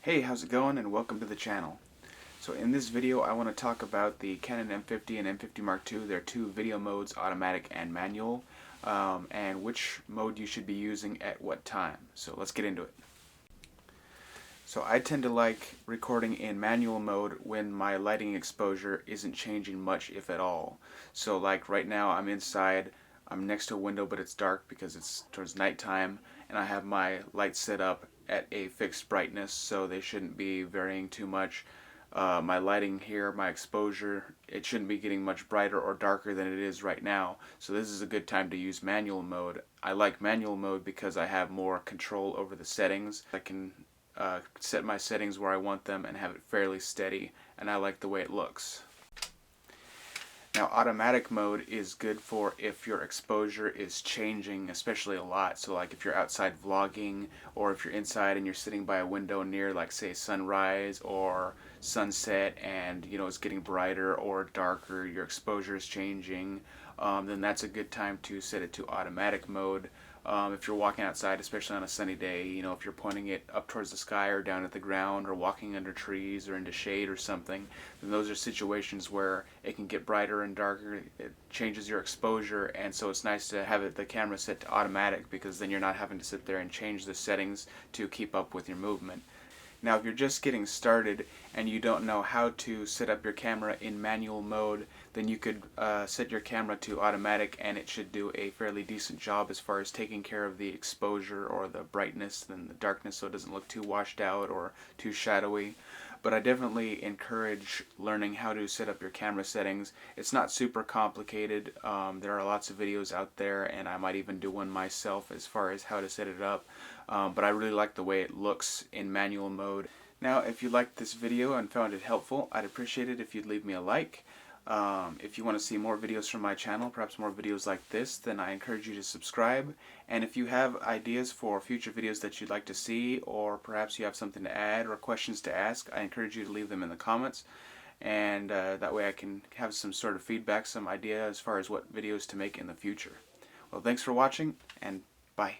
Hey, how's it going, and welcome to the channel. So in this video I want to talk about the Canon M50 and M50 Mark II. They're two video modes, automatic and manual, and which mode you should be using at what time. So let's get into it. So I tend to like recording in manual mode when my lighting exposure isn't changing much, if at all. So like right now I'm inside, I'm next to a window but it's dark because it's towards nighttime, and I have my lights set up at a fixed brightness, so they shouldn't be varying too much. My lighting here, my exposure, it shouldn't be getting much brighter or darker than it is right now, so this is a good time to use manual mode. I like manual mode because I have more control over the settings. I can set my settings where I want them and have it fairly steady, and I like the way it looks. Now automatic mode is good for if your exposure is changing, especially a lot. So like if you're outside vlogging, or if you're inside and you're sitting by a window near, like, say, sunrise or sunset, and it's getting brighter or darker, your exposure is changing, then that's a good time to set it to automatic mode. If you're walking outside, especially on a sunny day, if you're pointing it up towards the sky or down at the ground or walking under trees or into shade or something, then those are situations where it can get brighter and darker. It changes your exposure, and so it's nice to have the camera set to automatic, because then you're not having to sit there and change the settings to keep up with your movement. Now if you're just getting started and you don't know how to set up your camera in manual mode, then you could set your camera to automatic, and it should do a fairly decent job as far as taking care of the exposure or the brightness and the darkness, so it doesn't look too washed out or too shadowy. But I definitely encourage learning how to set up your camera settings. It's not super complicated. There are lots of videos out there, and I might even do one myself as far as how to set it up. But I really like the way it looks in manual mode. Now, if you liked this video and found it helpful, I'd appreciate it if you'd leave me a like. If you want to see more videos from my channel, perhaps more videos like this, then I encourage you to subscribe. And if you have ideas for future videos that you'd like to see, or perhaps you have something to add or questions to ask, I encourage you to leave them in the comments. And that way I can have some sort of feedback, some idea as far as what videos to make in the future. Well, thanks for watching, and bye.